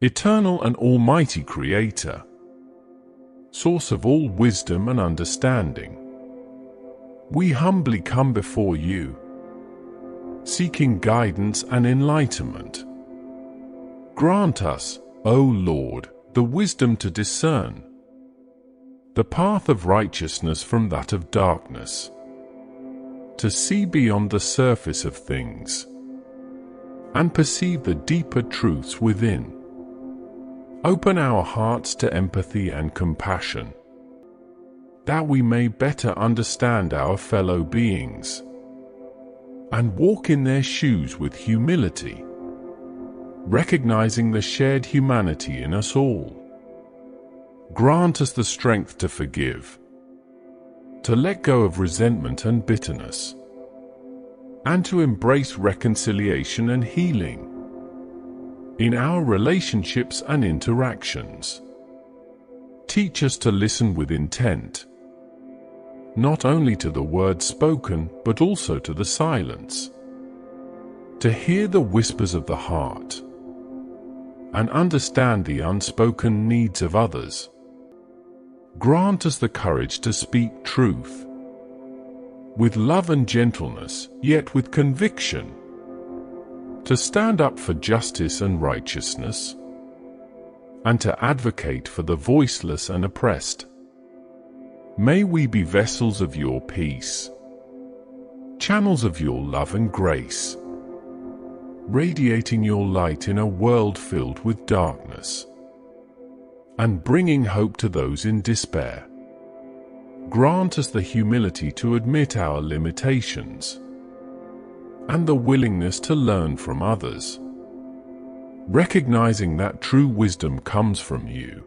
eternal and almighty Creator, source of all wisdom and understanding, we humbly come before you, seeking guidance and enlightenment. Grant us, O Lord, the wisdom to discern the path of righteousness from that of darkness, to see beyond the surface of things, and perceive the deeper truths within. Open our hearts to empathy and compassion, that we may better understand our fellow beings, and walk in their shoes with humility, recognizing the shared humanity in us all. Grant us the strength to forgive, to let go of resentment and bitterness, and to embrace reconciliation and healing in our relationships and interactions. Teach us to listen with intent, not only to the words spoken, but also to the silence, to hear the whispers of the heart, and understand the unspoken needs of others. Grant us the courage to speak truth, with love and gentleness, yet with conviction, to stand up for justice and righteousness, and to advocate for the voiceless and oppressed. May we be vessels of your peace, channels of your love and grace, radiating your light in a world filled with darkness, and bringing hope to those in despair. Grant us the humility to admit our limitations, and the willingness to learn from others, recognizing that true wisdom comes from you,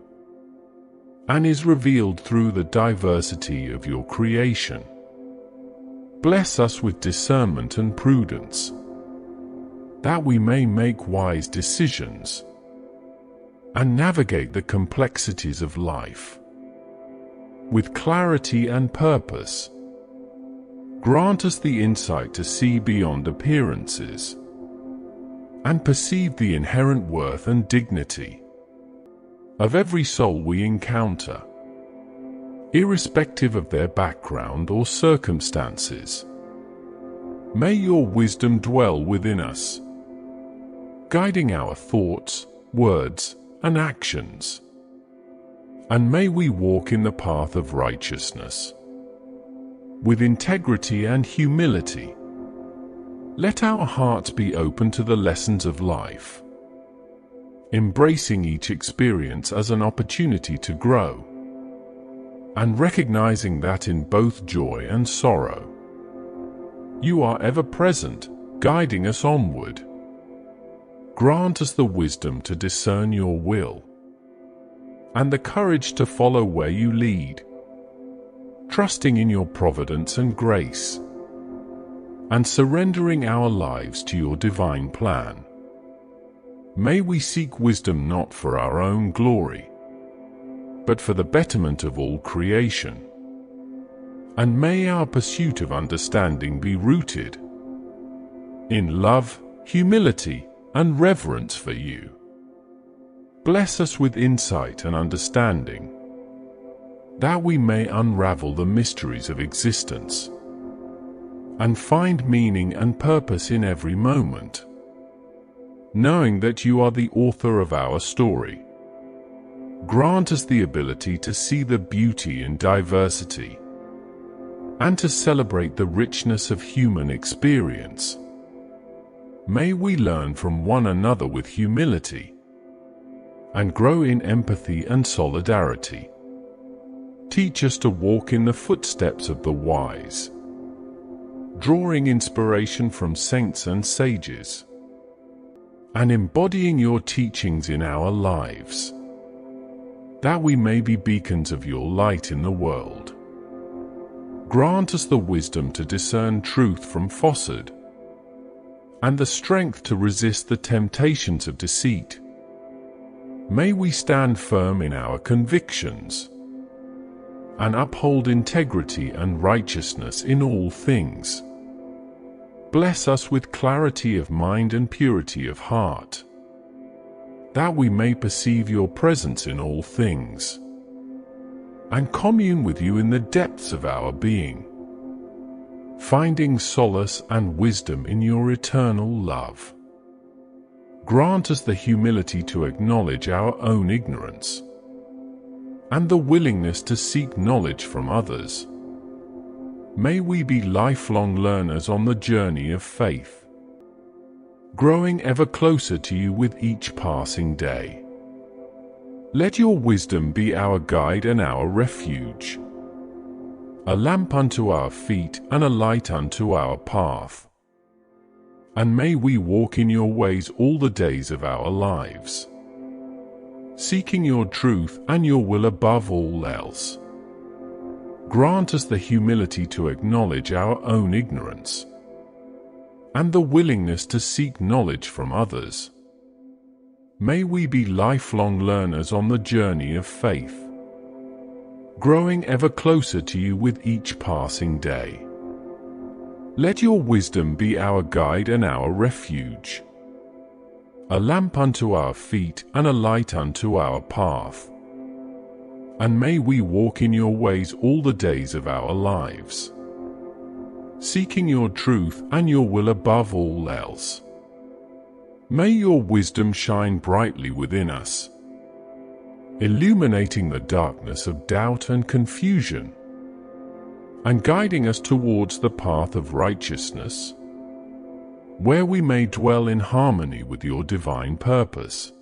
and is revealed through the diversity of your creation. Bless us with discernment and prudence, that we may make wise decisions and navigate the complexities of life with clarity and purpose. Grant us the insight to see beyond appearances and perceive the inherent worth and dignity of every soul we encounter, irrespective of their background or circumstances. May your wisdom dwell within us, guiding our thoughts, words, and actions. And may we walk in the path of righteousness, with integrity and humility. Let our hearts be open to the lessons of life, embracing each experience as an opportunity to grow, and recognizing that in both joy and sorrow, you are ever present, guiding us onward. Grant us the wisdom to discern your will, and the courage to follow where you lead, trusting in your providence and grace, and surrendering our lives to your divine plan. May we seek wisdom not for our own glory, but for the betterment of all creation. And may our pursuit of understanding be rooted in love, humility, and reverence for you. Bless us with insight and understanding, that we may unravel the mysteries of existence and find meaning and purpose in every moment, knowing that you are the author of our story. Grant us the ability to see the beauty in diversity and to celebrate the richness of human experience. May we learn from one another with humility and grow in empathy and solidarity. Teach us to walk in the footsteps of the wise, drawing inspiration from saints and sages, and embodying your teachings in our lives, that we may be beacons of your light in the world. Grant us the wisdom to discern truth from falsehood, and the strength to resist the temptations of deceit. May we stand firm in our convictions and uphold integrity and righteousness in all things. Bless us with clarity of mind and purity of heart, that we may perceive your presence in all things, and commune with you in the depths of our being, finding solace and wisdom in your eternal love. Grant us the humility to acknowledge our own ignorance, and the willingness to seek knowledge from others. May we be lifelong learners on the journey of faith, growing ever closer to you with each passing day. Let your wisdom be our guide and our refuge, a lamp unto our feet and a light unto our path. And may we walk in your ways all the days of our lives, seeking your truth and your will above all else. Grant us the humility to acknowledge our own ignorance, and the willingness to seek knowledge from others. May we be lifelong learners on the journey of faith, growing ever closer to you with each passing day. Let your wisdom be our guide and our refuge, a lamp unto our feet and a light unto our path. And may we walk in your ways all the days of our lives, seeking your truth and your will above all else. May your wisdom shine brightly within us, illuminating the darkness of doubt and confusion, and guiding us towards the path of righteousness, where we may dwell in harmony with your divine purpose.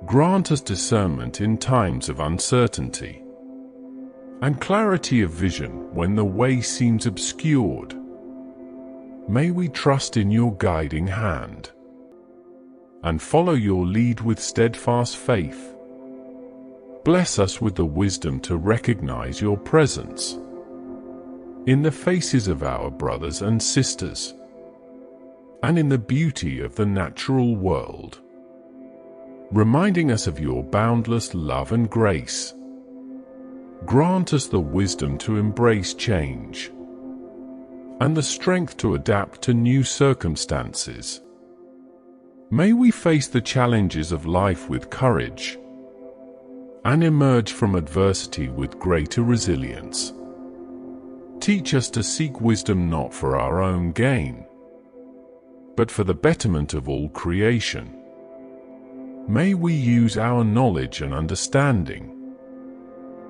Grant us discernment in times of uncertainty, and clarity of vision when the way seems obscured. May we trust in your guiding hand, and follow your lead with steadfast faith. Bless us with the wisdom to recognize your presence in the faces of our brothers and sisters, and in the beauty of the natural world, reminding us of your boundless love and grace. Grant us the wisdom to embrace change, and the strength to adapt to new circumstances. May we face the challenges of life with courage, and emerge from adversity with greater resilience. Teach us to seek wisdom not for our own gain, but for the betterment of all creation. May we use our knowledge and understanding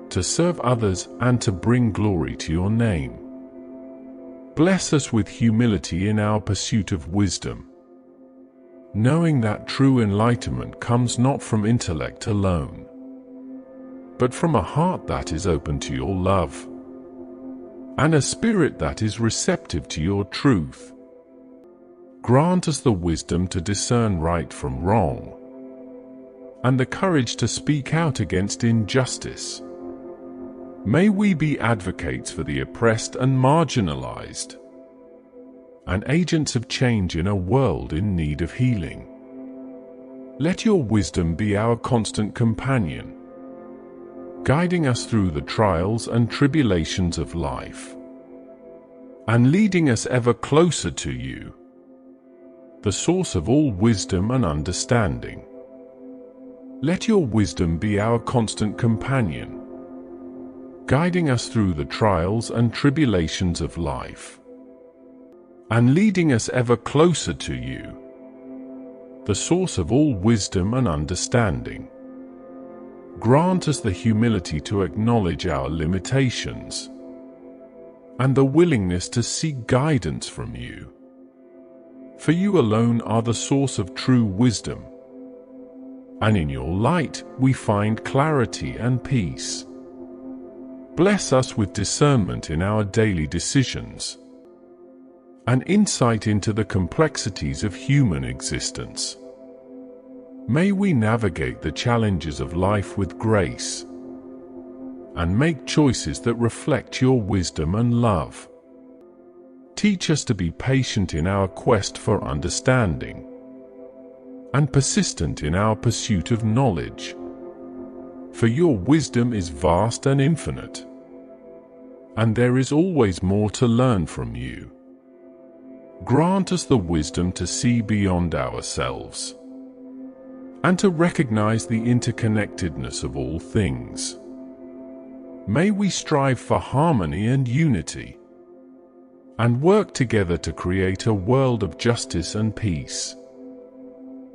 to serve others and to bring glory to your name. Bless us with humility in our pursuit of wisdom, knowing that true enlightenment comes not from intellect alone, but from a heart that is open to your love, and a spirit that is receptive to your truth. Grant us the wisdom to discern right from wrong, and the courage to speak out against injustice. May we be advocates for the oppressed and marginalized, and agents of change in a world in need of healing. Let your wisdom be our constant companion, guiding us through the trials and tribulations of life, and leading us ever closer to you, the source of all wisdom and understanding. Let your wisdom be our constant companion, guiding us through the trials and tribulations of life, and leading us ever closer to you, the source of all wisdom and understanding. Grant us the humility to acknowledge our limitations, and the willingness to seek guidance from you. For you alone are the source of true wisdom, and in your light we find clarity and peace. Bless us with discernment in our daily decisions, and insight into the complexities of human existence. May we navigate the challenges of life with grace, and make choices that reflect your wisdom and love. Teach us to be patient in our quest for understanding, and persistent in our pursuit of knowledge. For your wisdom is vast and infinite, and there is always more to learn from you. Grant us the wisdom to see beyond ourselves, and to recognize the interconnectedness of all things. May we strive for harmony and unity, and work together to create a world of justice and peace.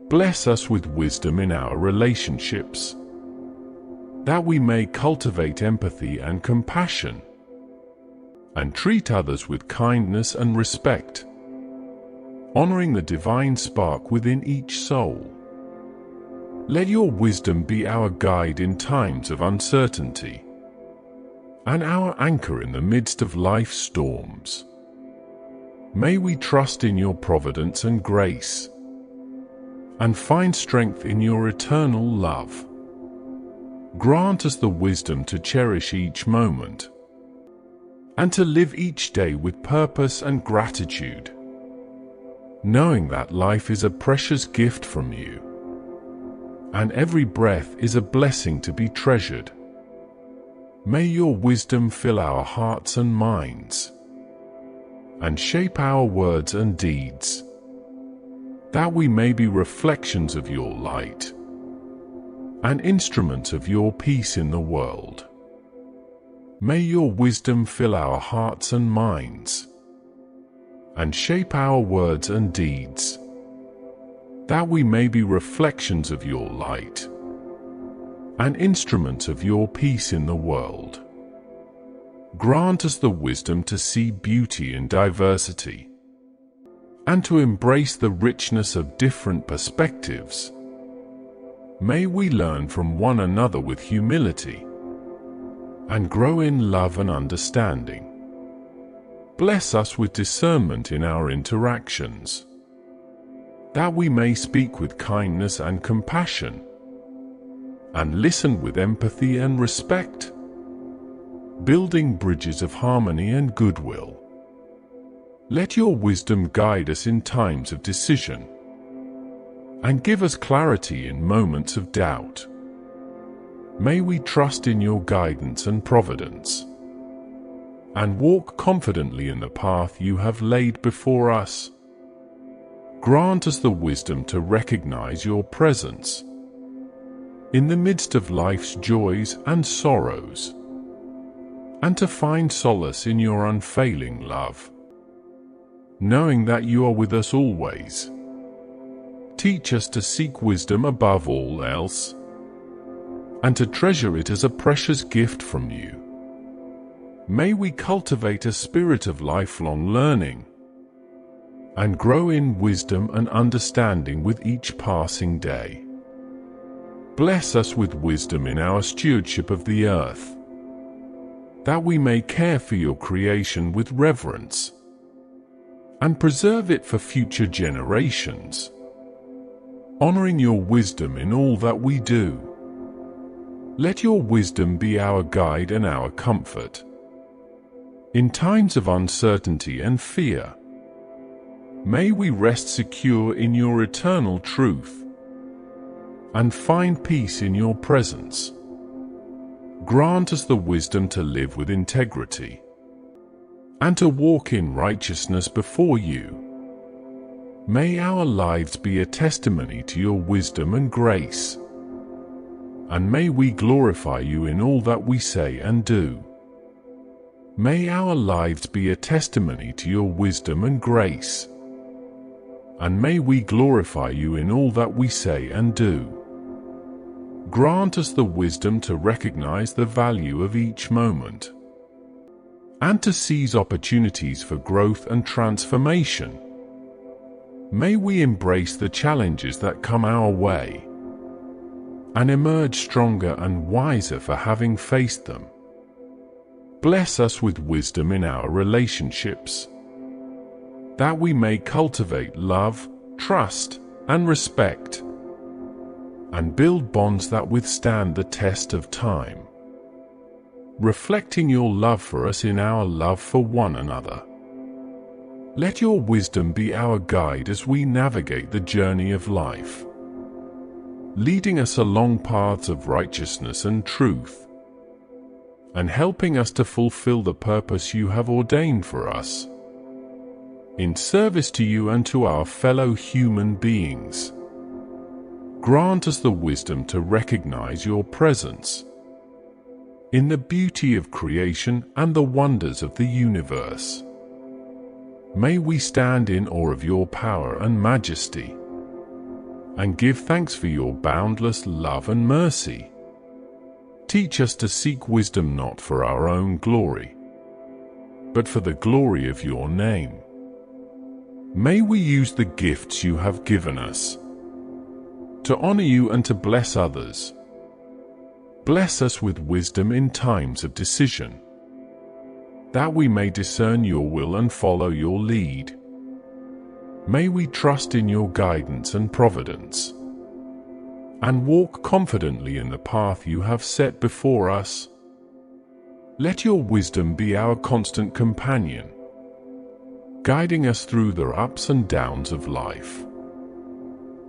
Bless us with wisdom in our relationships, that we may cultivate empathy and compassion, and treat others with kindness and respect, honoring the divine spark within each soul. Let your wisdom be our guide in times of uncertainty, and our anchor in the midst of life's storms. May we trust in your providence and grace, and find strength in your eternal love. Grant us the wisdom to cherish each moment, and to live each day with purpose and gratitude, knowing that life is a precious gift from you, and every breath is a blessing to be treasured. May your wisdom fill our hearts and minds, and shape our words and deeds, that we may be reflections of your light, an instrument of your peace in the world. May your wisdom fill our hearts and minds, and shape our words and deeds, that we may be reflections of your light, an instrument of your peace in the world. Grant us the wisdom to see beauty in diversity, and to embrace the richness of different perspectives. May we learn from one another with humility, and grow in love and understanding. Bless us with discernment in our interactions, that we may speak with kindness and compassion, and listen with empathy and respect, building bridges of harmony and goodwill. Let your wisdom guide us in times of decision, and give us clarity in moments of doubt. May we trust in your guidance and providence, and walk confidently in the path you have laid before us. Grant us the wisdom to recognize your presence in the midst of life's joys and sorrows, and to find solace in your unfailing love, knowing that you are with us always. Teach us to seek wisdom above all else, and to treasure it as a precious gift from you. May we cultivate a spirit of lifelong learning, and grow in wisdom and understanding with each passing day. Bless us with wisdom in our stewardship of the earth, that we may care for your creation with reverence, and preserve it for future generations, honoring your wisdom in all that we do. Let your wisdom be our guide and our comfort in times of uncertainty and fear. May we rest secure in your eternal truth, and find peace in your presence. Grant us the wisdom to live with integrity, and to walk in righteousness before you. May our lives be a testimony to your wisdom and grace, and may we glorify you in all that we say and do. May our lives be a testimony to your wisdom and grace, and may we glorify you in all that we say and do. Grant us the wisdom to recognize the value of each moment, and to seize opportunities for growth and transformation. May we embrace the challenges that come our way, and emerge stronger and wiser for having faced them. Bless us with wisdom in our relationships, that we may cultivate love, trust, and respect, and build bonds that withstand the test of time, reflecting your love for us in our love for one another. Let your wisdom be our guide as we navigate the journey of life, leading us along paths of righteousness and truth, and helping us to fulfill the purpose you have ordained for us, in service to you and to our fellow human beings. Grant us the wisdom to recognize your presence in the beauty of creation and the wonders of the universe. May we stand in awe of your power and majesty, and give thanks for your boundless love and mercy. Teach us to seek wisdom not for our own glory, but for the glory of your name. May we use the gifts you have given us to honor you and to bless others. Bless us with wisdom in times of decision, that we may discern your will and follow your lead. May we trust in your guidance and providence, and walk confidently in the path you have set before us. Let your wisdom be our constant companion, guiding us through the ups and downs of life,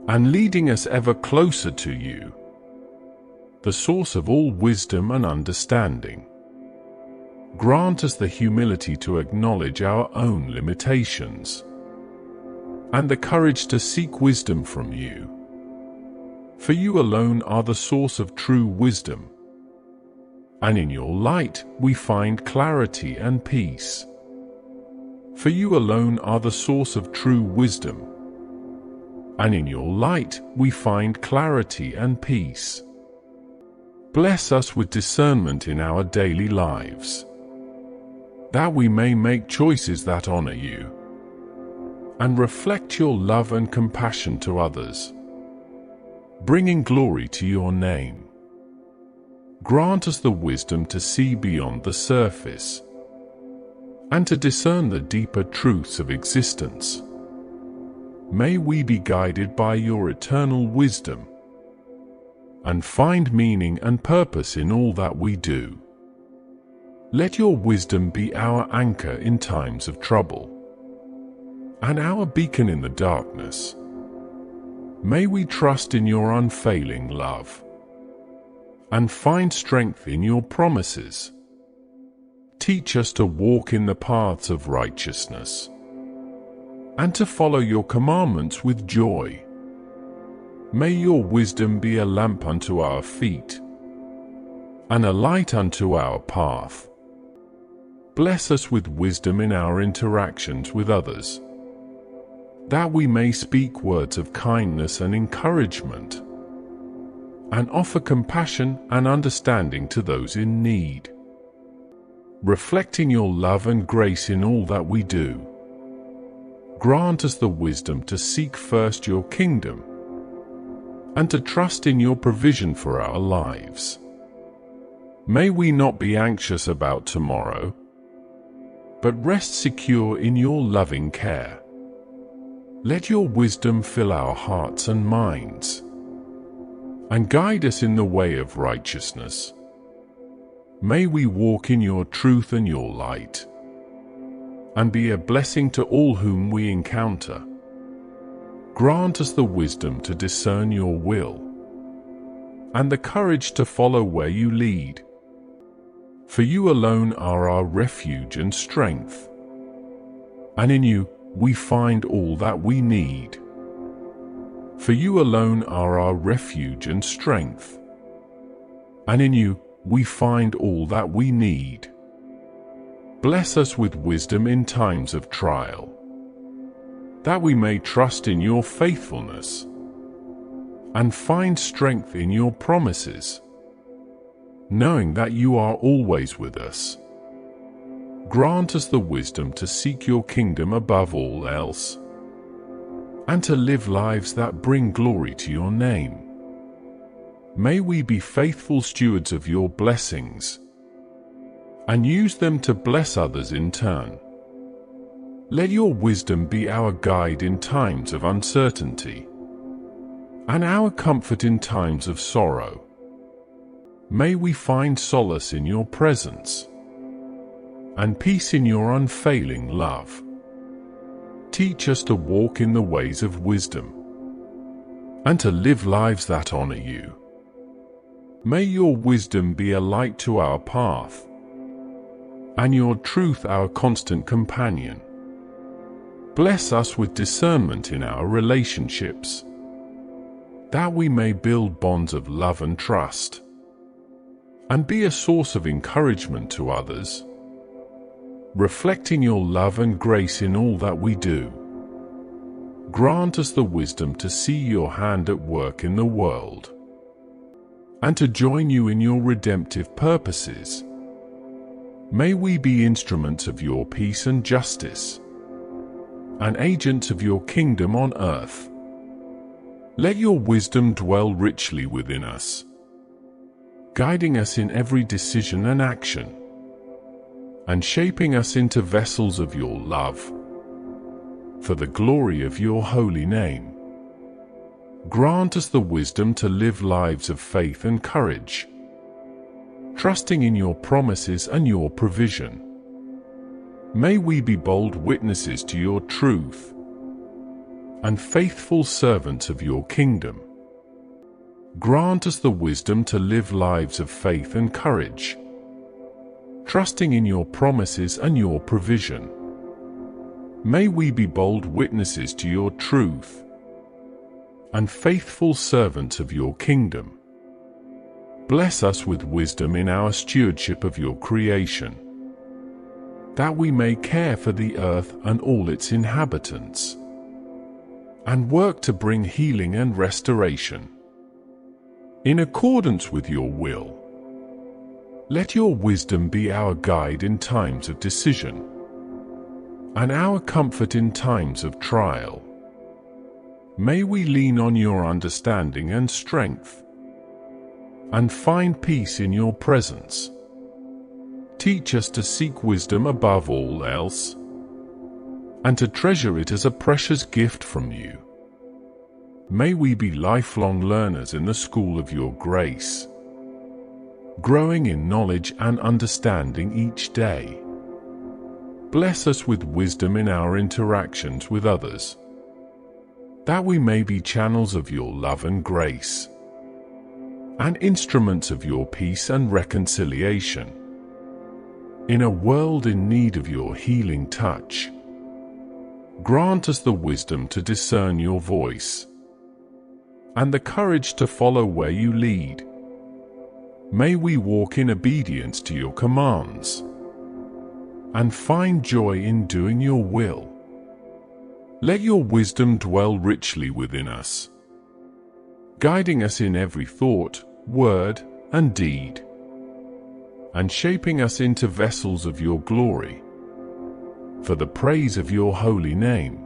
and leading us ever closer to you, the source of all wisdom and understanding. Grant us the humility to acknowledge our own limitations, and the courage to seek wisdom from you. For you alone are the source of true wisdom, and in your light we find clarity and peace. For you alone are the source of true wisdom, and in your light we find clarity and peace. Bless us with discernment in our daily lives, that we may make choices that honor you, and reflect your love and compassion to others, bringing glory to your name. Grant us the wisdom to see beyond the surface, and to discern the deeper truths of existence. May we be guided by your eternal wisdom, and find meaning and purpose in all that we do. Let your wisdom be our anchor in times of trouble, and our beacon in the darkness. May we trust in your unfailing love, and find strength in your promises. Teach us to walk in the paths of righteousness, and to follow your commandments with joy. May your wisdom be a lamp unto our feet, and a light unto our path. Bless us with wisdom in our interactions with others, that we may speak words of kindness and encouragement, and offer compassion and understanding to those in need. Reflecting your love and grace in all that we do, grant us the wisdom to seek first your kingdom, and to trust in your provision for our lives. May we not be anxious about tomorrow, but rest secure in your loving care. Let your wisdom fill our hearts and minds, and guide us in the way of righteousness. May we walk in your truth and your light, and be a blessing to all whom we encounter. Grant us the wisdom to discern your will, and the courage to follow where you lead. For you alone are our refuge and strength, and in you we find all that we need. For you alone are our refuge and strength, and in you we find all that we need. Bless us with wisdom in times of trial, that we may trust in your faithfulness, and find strength in your promises, knowing that you are always with us. Grant us the wisdom to seek your kingdom above all else, and to live lives that bring glory to your name. May we be faithful stewards of your blessings, and use them to bless others in turn. Let your wisdom be our guide in times of uncertainty, and our comfort in times of sorrow. May we find solace in your presence, and peace in your unfailing love. Teach us to walk in the ways of wisdom, and to live lives that honor you. May your wisdom be a light to our path, and your truth our constant companion. Bless us with discernment in our relationships, that we may build bonds of love and trust, and be a source of encouragement to others, reflecting your love and grace in all that we do. Grant us the wisdom to see your hand at work in the world, and to join you in your redemptive purposes. May we be instruments of your peace and justice, and agents of your kingdom on earth. Let your wisdom dwell richly within us, guiding us in every decision and action, and shaping us into vessels of your love, for the glory of your holy name. Grant us the wisdom to live lives of faith and courage, trusting in your promises and your provision. May we be bold witnesses to your truth, and faithful servants of your kingdom. Grant us the wisdom to live lives of faith and courage, trusting in your promises and your provision. May we be bold witnesses to your truth, and faithful servants of your kingdom. Bless us with wisdom in our stewardship of your creation, that we may care for the earth and all its inhabitants, and work to bring healing and restoration. In accordance with your will, let your wisdom be our guide in times of decision, and our comfort in times of trial. May we lean on your understanding and strength, and find peace in your presence. Teach us to seek wisdom above all else, and to treasure it as a precious gift from you. May we be lifelong learners in the school of your grace, growing in knowledge and understanding each day. Bless us with wisdom in our interactions with others, that we may be channels of your love and grace, and instruments of your peace and reconciliation. In a world in need of your healing touch, grant us the wisdom to discern your voice, and the courage to follow where you lead. May we walk in obedience to your commands, and find joy in doing your will. Let your wisdom dwell richly within us, guiding us in every thought, word, and deed, and shaping us into vessels of your glory, for the praise of your holy name.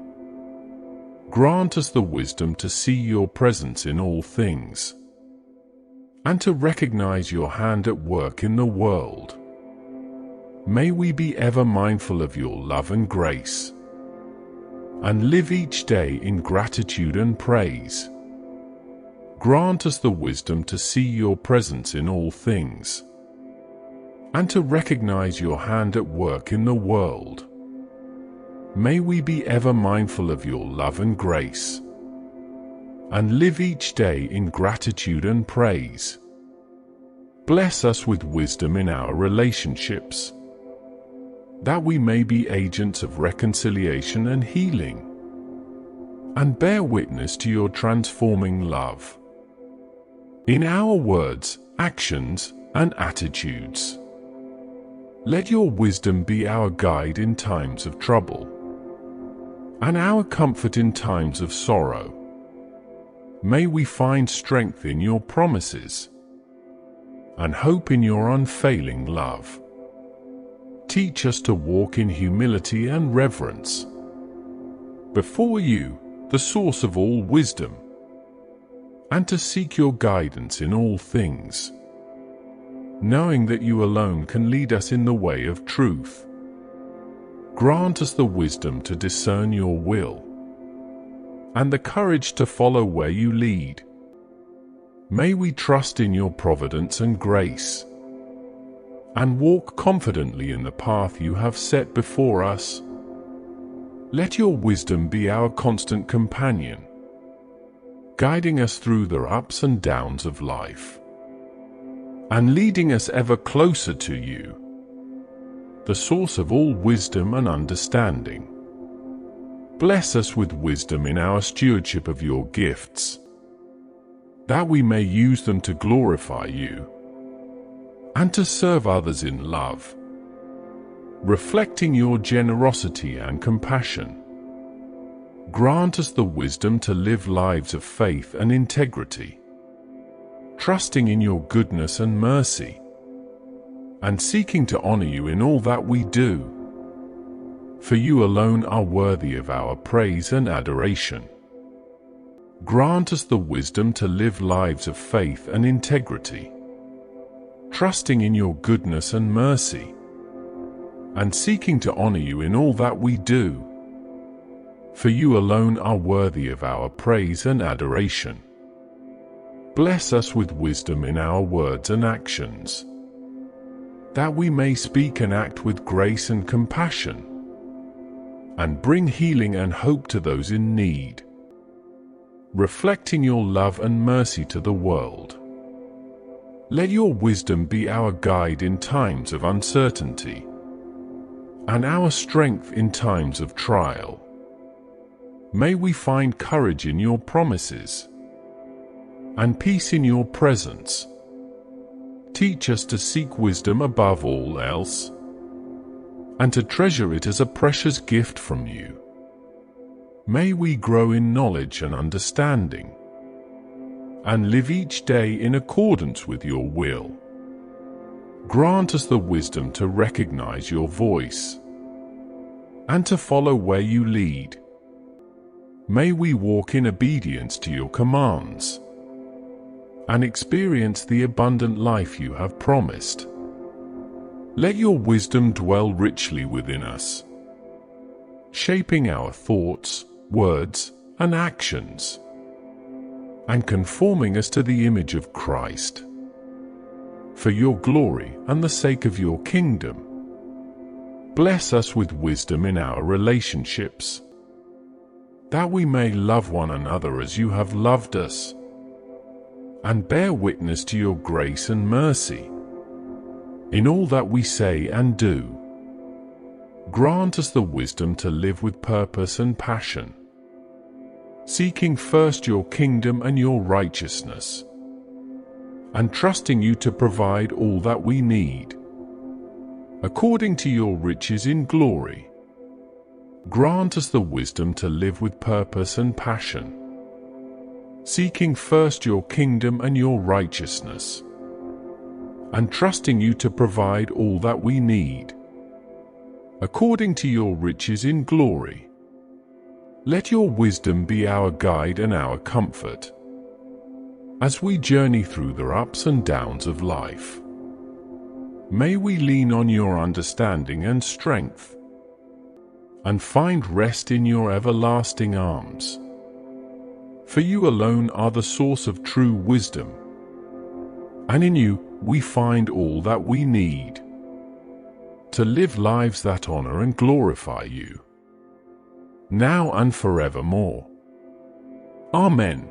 Grant us the wisdom to see your presence in all things, and to recognize your hand at work in the world. May we be ever mindful of your love and grace, and live each day in gratitude and praise. Grant us the wisdom to see your presence in all things, and to recognize your hand at work in the world. May we be ever mindful of your love and grace, and live each day in gratitude and praise. Bless us with wisdom in our relationships, that we may be agents of reconciliation and healing, and bear witness to your transforming love in our words, actions, and attitudes. Let your wisdom be our guide in times of trouble, and our comfort in times of sorrow. May we find strength in your promises, and hope in your unfailing love. Teach us to walk in humility and reverence before you, the source of all wisdom, and to seek your guidance in all things, knowing that you alone can lead us in the way of truth. Grant us the wisdom to discern your will, and the courage to follow where you lead. May we trust in your providence and grace, and walk confidently in the path you have set before us. Let your wisdom be our constant companion, guiding us through the ups and downs of life, and leading us ever closer to you, the source of all wisdom and understanding. Bless us with wisdom in our stewardship of your gifts, that we may use them to glorify you and to serve others in love, reflecting your generosity and compassion. Grant us the wisdom to live lives of faith and integrity, trusting in your goodness and mercy, and seeking to honor you in all that we do. For you alone are worthy of our praise and adoration. Grant us the wisdom to live lives of faith and integrity, trusting in your goodness and mercy, and seeking to honor you in all that we do. For you alone are worthy of our praise and adoration. Bless us with wisdom in our words and actions, that we may speak and act with grace and compassion, and bring healing and hope to those in need, reflecting your love and mercy to the world. Let your wisdom be our guide in times of uncertainty, and our strength in times of trial. May we find courage in your promises, and peace in your presence. Teach us to seek wisdom above all else, and to treasure it as a precious gift from you. May we grow in knowledge and understanding, and live each day in accordance with your will. Grant us the wisdom to recognize your voice, and to follow where you lead. May we walk in obedience to your commands, and experience the abundant life you have promised. Let your wisdom dwell richly within us, shaping our thoughts, words, and actions, and conforming us to the image of Christ. For your glory and the sake of your kingdom, bless us with wisdom in our relationships, that we may love one another as you have loved us, and bear witness to your grace and mercy in all that we say and do. Grant us the wisdom to live with purpose and passion, seeking first your kingdom and your righteousness, and trusting you to provide all that we need, according to your riches in glory. Grant us the wisdom to live with purpose and passion, seeking first your kingdom and your righteousness, and trusting you to provide all that we need, according to your riches in glory. Let your wisdom be our guide and our comfort, as we journey through the ups and downs of life. May we lean on your understanding and strength, and find rest in your everlasting arms. For you alone are the source of true wisdom, and in you we find all that we need to live lives that honor and glorify you, now and forevermore. Amen.